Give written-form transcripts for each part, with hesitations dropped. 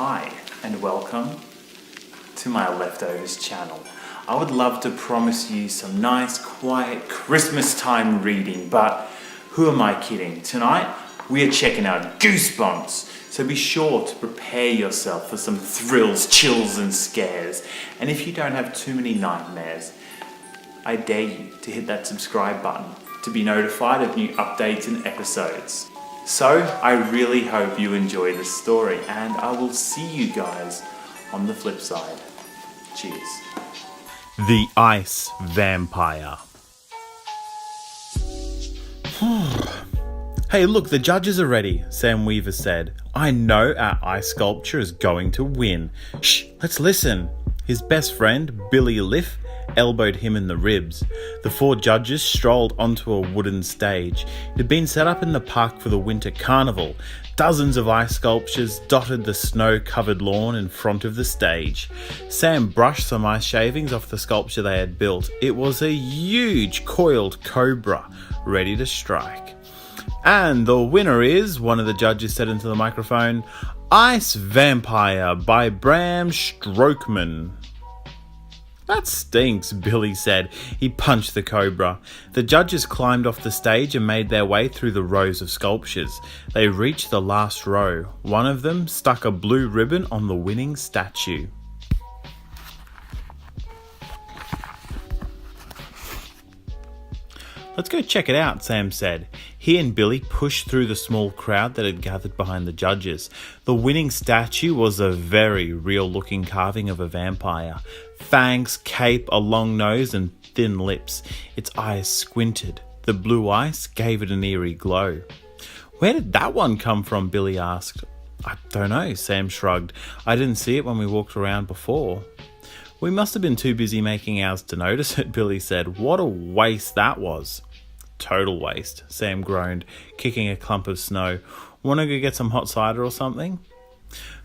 Hi and welcome to my Leftovers channel. I would love to promise you some nice, quiet Christmas time reading, but who am I kidding? Tonight we are checking out Goosebumps, so be sure to prepare yourself for some thrills, chills and scares. And if you don't have too many nightmares, I dare you to hit that subscribe button to be notified of new updates and episodes. So I really hope you enjoy this story, and I will see you guys on the flip side. Cheers. The Ice Vampire. Hey, look, the judges are ready, Sam Weaver said. I know our ice sculpture is going to win. Shh, let's listen. His best friend, Billy Liff, elbowed him in the ribs. The four judges strolled onto a wooden stage. It had been set up in the park for the winter carnival. Dozens of ice sculptures dotted the snow-covered lawn in front of the stage. Sam brushed some ice shavings off the sculpture they had built. It was a huge coiled cobra, ready to strike. And the winner is, one of the judges said into the microphone, Ice Vampire by Bram Strokeman. That stinks, Billy said. He punched the cobra. The judges climbed off the stage and made their way through the rows of sculptures. They reached the last row. One of them stuck a blue ribbon on the winning statue. Let's go check it out, Sam said. He and Billy pushed through the small crowd that had gathered behind the judges. The winning statue was a very real-looking carving of a vampire. Fangs, cape, a long nose and thin lips. Its eyes squinted. The blue ice gave it an eerie glow. Where did that one come from? Billy asked. I don't know, Sam shrugged. I didn't see it when we walked around before. We must have been too busy making ours to notice it, Billy said. What a waste that was. Total waste, Sam groaned, kicking a clump of snow. Want to go get some hot cider or something?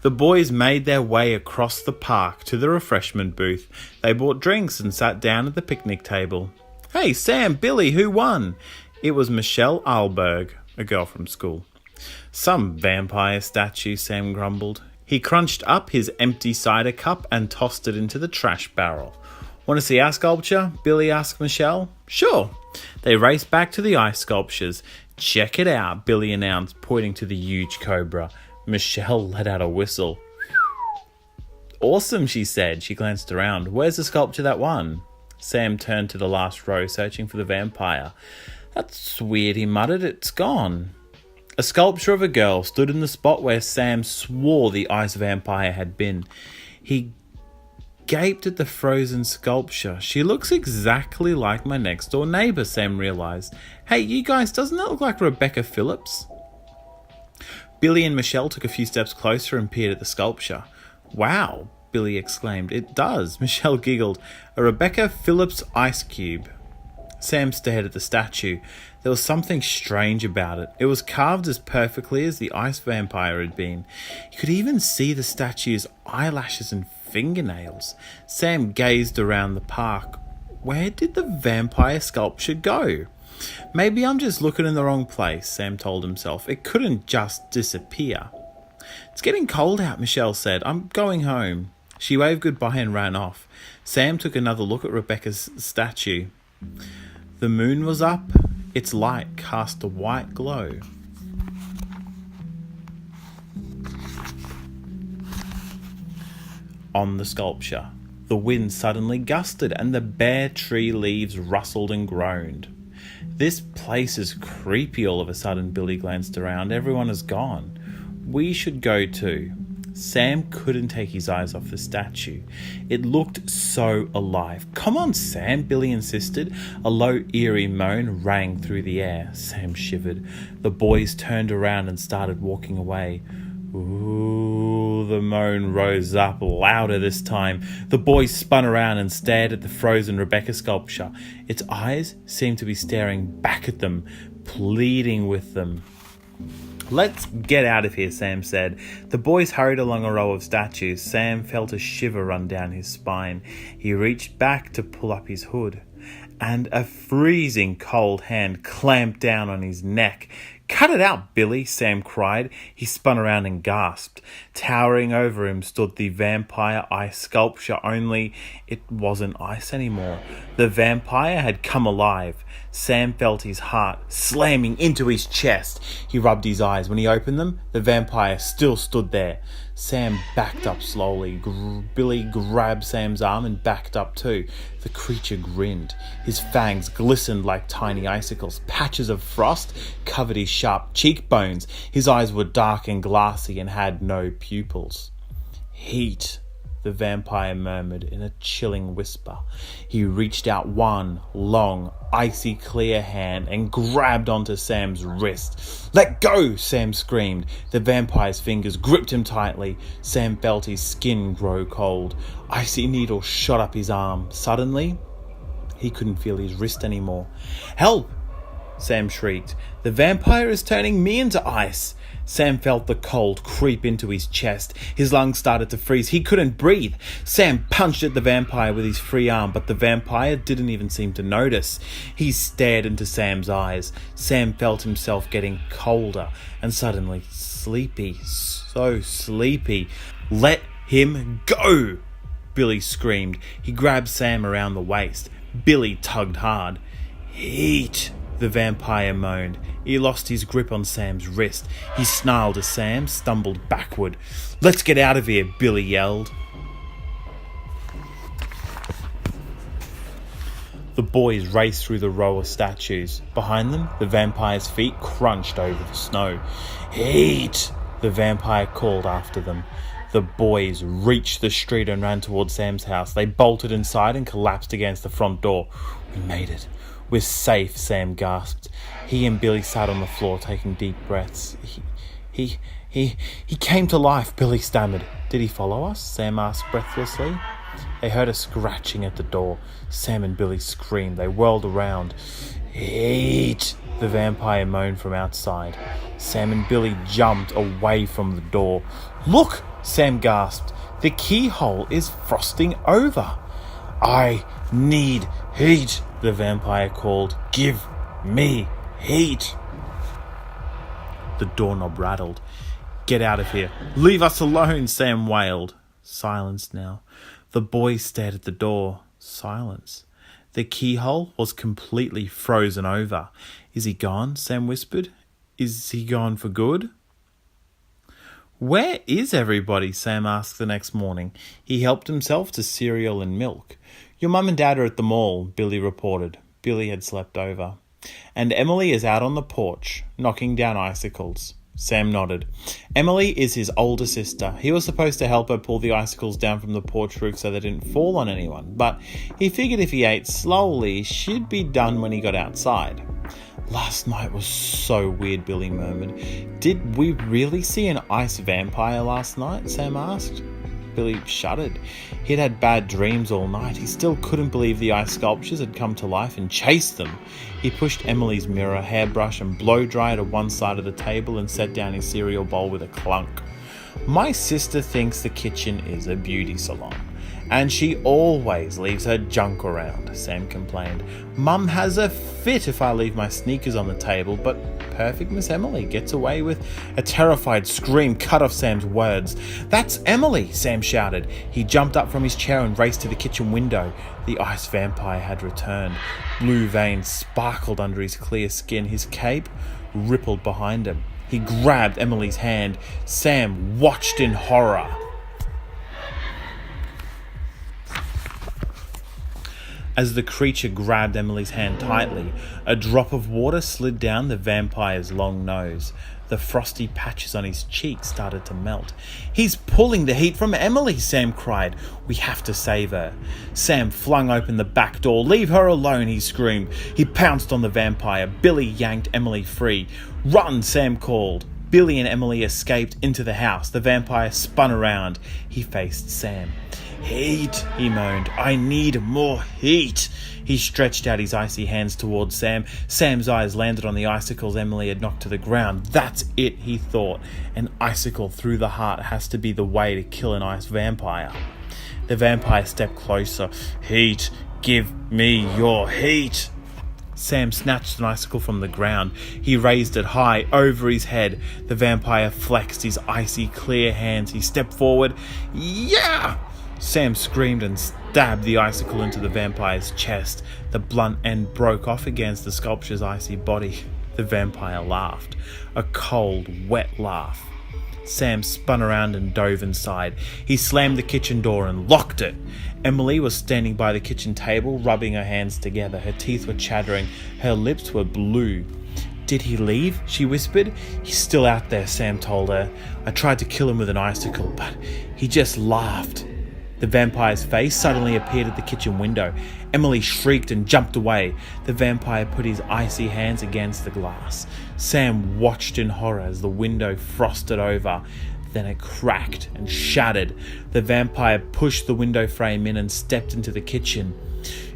The boys made their way across the park to the refreshment booth. They bought drinks and sat down at the picnic table. Hey, Sam, Billy, who won? It was Michelle Alberg, a girl from school. Some vampire statue, Sam grumbled. He crunched up his empty cider cup and tossed it into the trash barrel. Want to see our sculpture? Billy asked Michelle. Sure. They raced back to the ice sculptures. Check it out, Billy announced, pointing to the huge cobra. Michelle let out a whistle. Awesome, she said. She glanced around. Where's the sculpture that won? Sam turned to the last row, searching for the vampire. That's weird, he muttered. It's gone. A sculpture of a girl stood in the spot where Sam swore the ice vampire had been. He gaped at the frozen sculpture. She looks exactly like my next door neighbour, Sam realised. Hey, you guys, doesn't that look like Rebecca Phillips? Billy and Michelle took a few steps closer and peered at the sculpture. Wow, Billy exclaimed. It does. Michelle giggled. A Rebecca Phillips ice cube. Sam stared at the statue. There was something strange about it. It was carved as perfectly as the ice vampire had been. You could even see the statue's eyelashes and fingernails. Sam gazed around the park. Where did the vampire sculpture go? Maybe I'm just looking in the wrong place, Sam told himself. It couldn't just disappear. It's getting cold out, Michelle said. I'm going home. She waved goodbye and ran off. Sam took another look at Rebecca's statue. The moon was up. Its light cast a white glow. On the sculpture, the wind suddenly gusted and the bare tree leaves rustled and groaned. This place is creepy, all of a sudden, Billy glanced around. Everyone is gone. We should go too. Sam couldn't take his eyes off the statue. It looked so alive. Come on, Sam, Billy insisted. A low, eerie moan rang through the air. Sam shivered. The boys turned around and started walking away. Ooh, the moan rose up louder this time. The boys spun around and stared at the frozen Rebecca sculpture. Its eyes seemed to be staring back at them, pleading with them. Let's get out of here, Sam said. The boys hurried along a row of statues. Sam felt a shiver run down his spine. He reached back to pull up his hood, and a freezing cold hand clamped down on his neck. "Cut it out, Billy," Sam cried. He spun around and gasped. Towering over him stood the vampire ice sculpture, only it wasn't ice anymore. The vampire had come alive. Sam felt his heart slamming into his chest. He rubbed his eyes. When he opened them, the vampire still stood there. Sam backed up slowly. Billy grabbed Sam's arm and backed up too. The creature grinned. His fangs glistened like tiny icicles. Patches of frost covered his sharp cheekbones. His eyes were dark and glassy and had no pupils. "Heat," the vampire murmured in a chilling whisper. He reached out one long, icy clear hand and grabbed onto Sam's wrist. "Let go!" Sam screamed. The vampire's fingers gripped him tightly. Sam felt his skin grow cold. Icy needles shot up his arm. Suddenly, he couldn't feel his wrist anymore. "Help!" Sam shrieked. "The vampire is turning me into ice." Sam felt the cold creep into his chest. His lungs started to freeze. He couldn't breathe. Sam punched at the vampire with his free arm, but the vampire didn't even seem to notice. He stared into Sam's eyes. Sam felt himself getting colder and suddenly sleepy. So sleepy. "Let him go!" Billy screamed. He grabbed Sam around the waist. Billy tugged hard. "Heat!" the vampire moaned. He lost his grip on Sam's wrist. He snarled as Sam stumbled backward. "Let's get out of here," Billy yelled. The boys raced through the row of statues. Behind them, the vampire's feet crunched over the snow. "Heat!" the vampire called after them. The boys reached the street and ran towards Sam's house. They bolted inside and collapsed against the front door. "We made it. We're safe," Sam gasped. He and Billy sat on the floor, taking deep breaths. He came to life," Billy stammered. "Did he follow us?" Sam asked breathlessly. They heard a scratching at the door. Sam and Billy screamed. They whirled around. "Eat!" the vampire moaned from outside. Sam and Billy jumped away from the door. "Look!" Sam gasped. "The keyhole is frosting over." "I need heat," the vampire called. "Give me heat." The doorknob rattled. "Get out of here. Leave us alone," Sam wailed. Silence now. The boys stared at the door. Silence. The keyhole was completely frozen over. "Is he gone?" Sam whispered. "Is he gone for good?" "Where is everybody?" Sam asked the next morning. He helped himself to cereal and milk. "Your mum and dad are at the mall," Billy reported. Billy had slept over. "And Emily is out on the porch, knocking down icicles." Sam nodded. Emily is his older sister. He was supposed to help her pull the icicles down from the porch roof so they didn't fall on anyone, but he figured if he ate slowly, she'd be done when he got outside. "Last night was so weird," Billy murmured. "Did we really see an ice vampire last night?" Sam asked. Billy shuddered. He'd had bad dreams all night. He still couldn't believe the ice sculptures had come to life and chased them. He pushed Emily's mirror, hairbrush and blow dryer to one side of the table and set down his cereal bowl with a clunk. "My sister thinks the kitchen is a beauty salon, and she always leaves her junk around," Sam complained. "Mum has a fit if I leave my sneakers on the table, but perfect Miss Emily gets away with..." A terrified scream cut off Sam's words. "That's Emily!" Sam shouted. He jumped up from his chair and raced to the kitchen window. The ice vampire had returned. Blue veins sparkled under his clear skin. His cape rippled behind him. He grabbed Emily's hand. Sam watched in horror. As the creature grabbed Emily's hand tightly, a drop of water slid down the vampire's long nose. The frosty patches on his cheeks started to melt. "He's pulling the heat from Emily," Sam cried. "We have to save her." Sam flung open the back door. "Leave her alone," he screamed. He pounced on the vampire. Billy yanked Emily free. "Run," Sam called. Billy and Emily escaped into the house. The vampire spun around. He faced Sam. "Heat," he moaned. "I need more heat." He stretched out his icy hands towards Sam. Sam's eyes landed on the icicles Emily had knocked to the ground. "That's it," he thought. "An icicle through the heart has to be the way to kill an ice vampire." The vampire stepped closer. "Heat, give me your heat." Sam snatched an icicle from the ground. He raised it high over his head. The vampire flexed his icy clear hands. He stepped forward. Yeah! Sam screamed and stabbed the icicle into the vampire's chest. The blunt end broke off against the sculpture's icy body. The vampire laughed. A cold, wet laugh. Sam spun around and dove inside. He slammed the kitchen door and locked it. Emily was standing by the kitchen table, rubbing her hands together. Her teeth were chattering. Her lips were blue. "Did he leave?" she whispered. "He's still out there," Sam told her. "I tried to kill him with an icicle, but he just laughed." The vampire's face suddenly appeared at the kitchen window. Emily shrieked and jumped away. The vampire put his icy hands against the glass. Sam watched in horror as the window frosted over. Then it cracked and shattered. The vampire pushed the window frame in and stepped into the kitchen.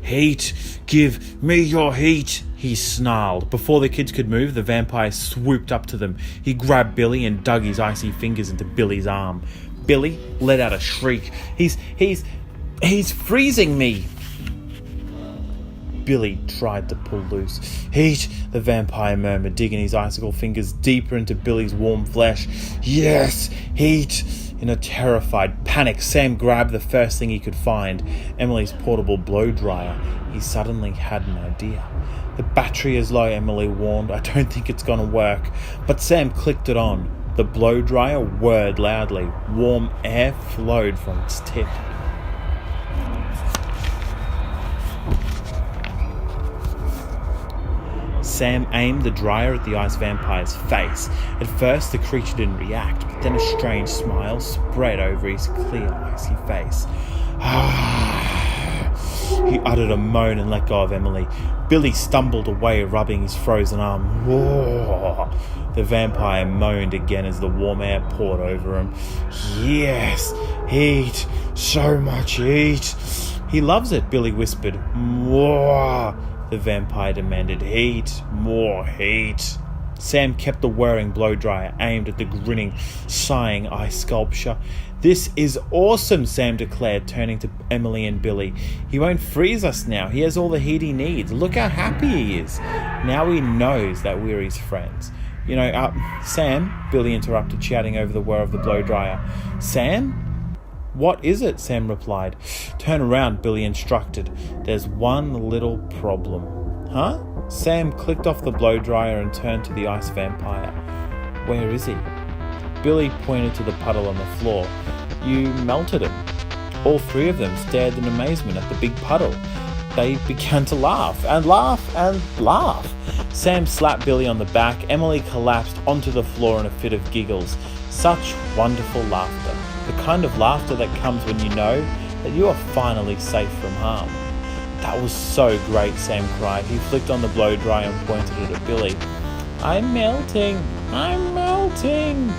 "Heat! Give me your heat!" he snarled. Before the kids could move, the vampire swooped up to them. He grabbed Billy and dug his icy fingers into Billy's arm. Billy let out a shriek. He's freezing me!" Billy tried to pull loose. "Heat," the vampire murmured, digging his icicle fingers deeper into Billy's warm flesh. "Yes, heat!" In a terrified panic, Sam grabbed the first thing he could find, Emily's portable blow dryer. He suddenly had an idea. "The battery is low," Emily warned. "I don't think it's gonna work." But Sam clicked it on. The blow dryer whirred loudly. Warm air flowed from its tip. Sam aimed the dryer at the ice vampire's face. At first, the creature didn't react, but then a strange smile spread over his clear, icy face. He uttered a moan and let go of Emily. Billy stumbled away, rubbing his frozen arm. Whoa! The vampire moaned again as the warm air poured over him. "Yes, heat, so much heat." "He loves it," Billy whispered. "More," the vampire demanded. "Heat, more heat." Sam kept the whirring blow dryer aimed at the grinning, sighing ice sculpture. "This is awesome," Sam declared, turning to Emily and Billy. "He won't freeze us now. He has all the heat he needs. Look how happy he is. Now he knows that we're his friends." Sam, Billy interrupted, shouting over the whir of the blow dryer. "Sam?" "What is it?" Sam replied. "Turn around," Billy instructed. "There's one little problem." "Huh?" Sam clicked off the blow dryer and turned to the ice vampire. "Where is he?" Billy pointed to the puddle on the floor. "You melted him." All three of them stared in amazement at the big puddle. They began to laugh and laugh and laugh. Sam slapped Billy on the back. Emily collapsed onto the floor in a fit of giggles. Such wonderful laughter. The kind of laughter that comes when you know that you are finally safe from harm. "That was so great," Sam cried. He flicked on the blow dryer and pointed it at Billy. I'm melting,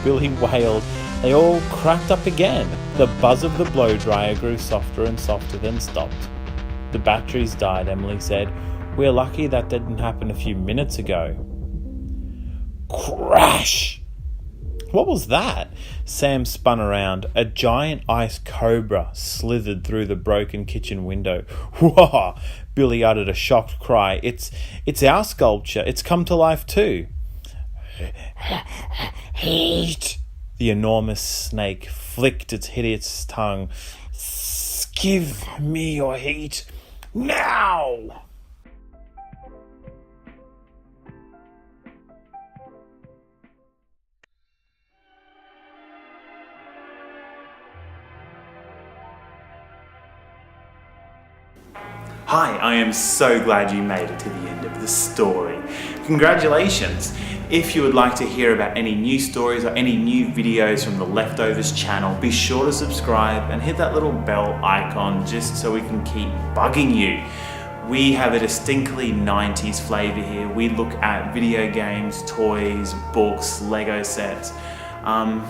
Billy wailed. They all cracked up again. The buzz of the blow dryer grew softer and softer, then stopped. "The batteries died," Emily said. "We're lucky that didn't happen a few minutes ago." Crash! What was that? Sam spun around. A giant ice cobra slithered through the broken kitchen window. Whoa! Billy uttered a shocked cry. It's our sculpture. It's come to life too. Heat! The enormous snake flicked its hideous tongue. "Give me your heat now!" Hi, I am so glad you made it to the end of the story. Congratulations! If you would like to hear about any new stories or any new videos from the Leftovers channel, be sure to subscribe and hit that little bell icon just so we can keep bugging you. We have a distinctly 90s flavour here. We look at video games, toys, books, Lego sets, and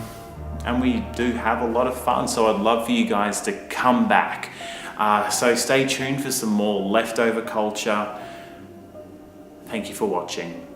we do have a lot of fun, so I'd love for you guys to come back. So stay tuned for some more leftover culture. Thank you for watching.